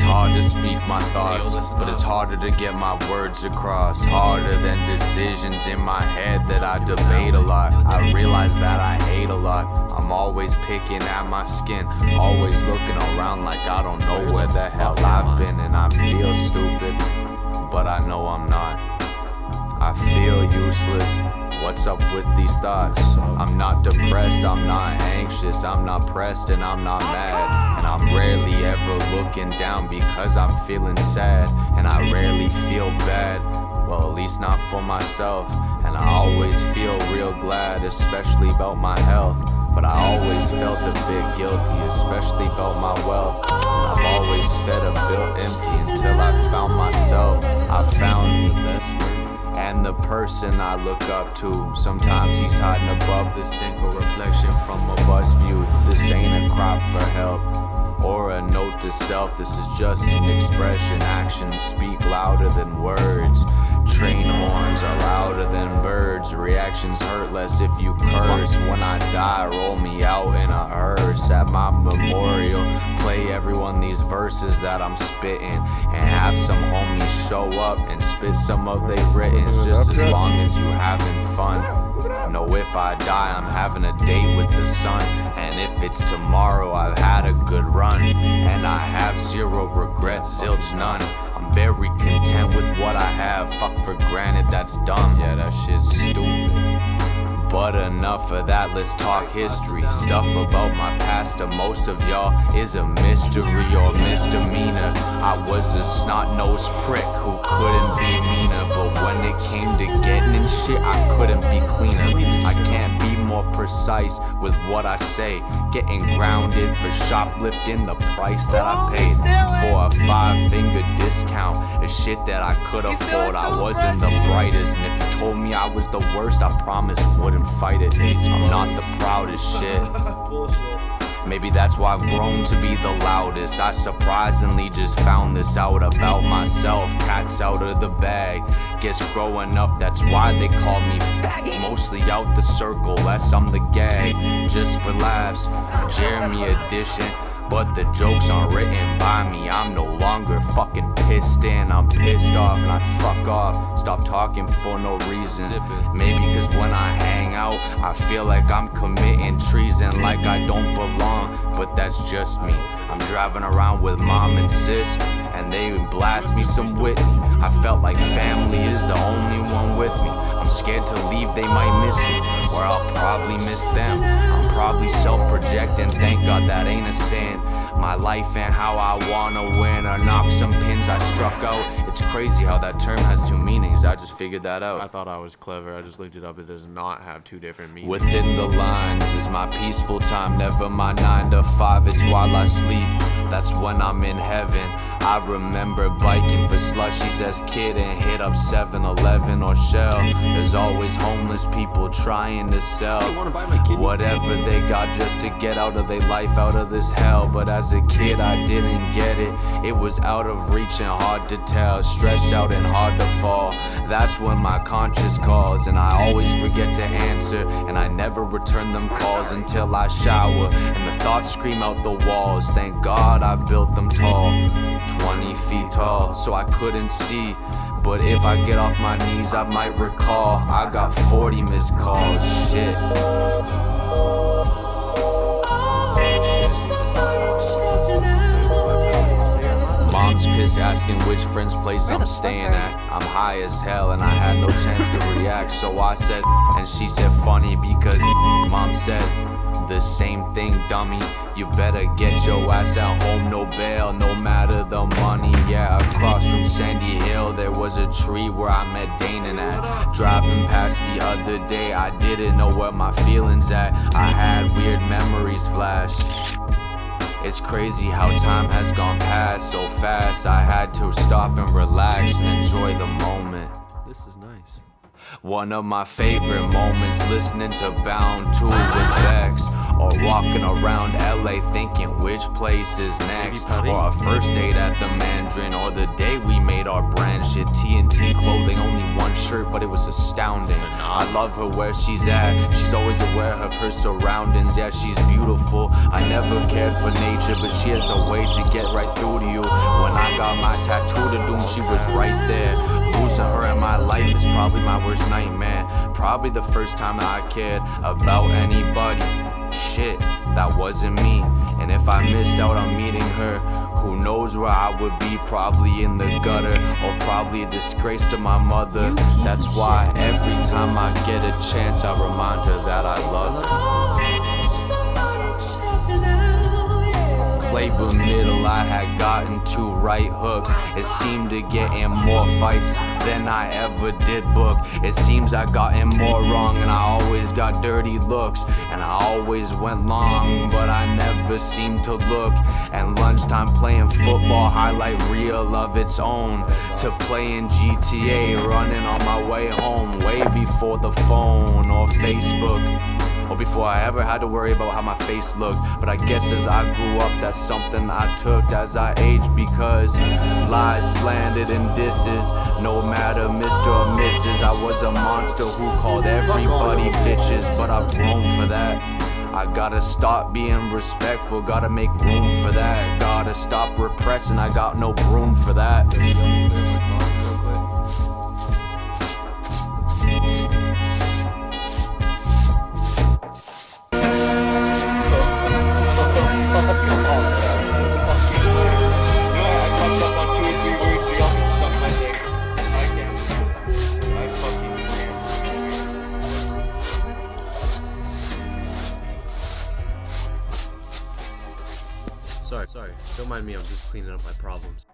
hard to speak my thoughts, but it's harder to get my words across. Harder than decisions in my head that I debate a lot. I realize that I hate a lot. I'm always picking at my skin, always looking around like I don't know where the hell I've been. And I feel stupid, but I know I'm not. I feel useless. What's up with these thoughts? I'm not depressed, I'm not anxious, I'm not pressed and I'm not mad. And I'm rarely ever looking down because I'm feeling sad. And I rarely feel bad, well at least not for myself. And I always feel real glad, especially about my health. But I always felt a bit guilty, especially about my wealth. I've always fed a bill empty until I found myself. I found me, best friend. And the person I look up to, sometimes he's hiding above the single reflection from a bus view. This ain't a cry for help or a note to self. This is just an expression. Actions speak louder than words. Train horns are louder than birds. Reactions hurt less if you curse. When I die, roll me out in a hearse. At my memorial, play everyone these verses that I'm spitting, and have some homies show up and spit some of they written. Just as long as you having fun. Know if I die, I'm having a date with the sun. And if it's tomorrow, I've had a good run. And I have zero regrets, zilch none. I'm very content with what I have. Fuck for granted, that's dumb. Yeah, that shit's stupid. But enough of that, let's talk history. Stuff about my past to most of y'all is a mystery or misdemeanor. I was a snot-nosed prick who couldn't be meaner. But when it came to getting in shit, I couldn't be cleaner. I can't be more precise with what I say. Getting grounded for shoplifting, the price that I paid for a 5-finger discount is shit that I could afford. I wasn't the brightest, and if you told me I was the worst, I promise wouldn't fight it. I'm not the proudest shit. Maybe that's why I've grown to be the loudest. I surprisingly just found this out about myself. Cat's out of the bag. Guess growing up, that's why they call me faggot. Mostly out the circle, less I'm the gag. Just for laughs, Jeremy edition. But the jokes aren't written by me. I'm no longer fucking pissed in. I'm pissed off and I fuck off. Stop talking for no reason. Maybe cause when I hang out, I feel like I'm committing treason, like I don't belong. But that's just me. I'm driving around with mom and sis, and they blast me some Whitney. I felt like family is the only one with me. I'm scared to leave, they might miss me, or I'll probably miss them. I'm probably self-projecting, thank God that ain't a sin. My life and how I wanna win, or knock some pins I struck out. It's crazy how that term has two meanings, I just figured that out. I thought I was clever, I just looked it up, it does not have two different meanings. Within the lines is my peaceful time, never my 9 to 5, it's while I sleep. That's when I'm in heaven. I remember biking for slushies as kid and hit up 7-Eleven or Shell. There's always homeless people trying to sell whatever they got just to get out of their life, out of this hell. But as a kid I didn't get it. It was out of reach and hard to tell, stretched out and hard to fall. That's when my conscience calls, and I always forget to answer, and I never return them calls until I shower, and the thoughts scream out the walls. Thank God I built them tall, 20 feet tall, so I couldn't see. But if I get off my knees, I might recall I got 40 missed calls. Shit. Mom's pissed asking which friend's place I'm staying at. I'm high as hell and I had no chance to react, so I said, and she said funny because mom said the same thing, dummy. You better get your ass at home, no bail, no matter the money. Yeah, across from Sandy Hill there was a tree where I met Danon at. Driving past the other day, I didn't know where my feelings at. I had weird memories flash. It's crazy how time has gone past so fast. I had to stop and relax and enjoy the moment. This is nice. One of my favorite moments, listening to Bound 2 with Bex. or walking around LA thinking which place is next, or our first date at the Mandarin, or the day we made our brand shit. TNT clothing, only one shirt, but it was astounding. I love her where she's at, she's always aware of her surroundings. Yeah, she's beautiful, I never cared for nature, but she has a way to get right through to you. When I got my tattoo to do, she was right there. Losing her in my life is probably my worst nightmare. Probably the first time that I cared about anybody. Shit, that wasn't me. And if I missed out on meeting her, who knows where I would be? Probably in the gutter, or probably a disgrace to my mother. That's why every time I get a chance, I remind her that I love her. Claybrook middle, I had gotten 2 right hooks. It seemed to get in more fights than I ever did book. It seems I got in more wrong, and I always got dirty looks. And I always went long, but I never seemed to look. And lunchtime playing football, highlight reel of its own, to playing GTA, running on my way home, way before the phone or Facebook, or before I ever had to worry about how my face looked. But I guess as I grew up, that's something I took as I aged, because lies, slandered, and disses, no matter Mr. or Mrs. I was a monster who called everybody bitches, but I've grown for that. I gotta stop being respectful, gotta make room for that. Gotta stop repressing, I got no room for that. Sorry. Don't mind me, I'm just cleaning up my problems.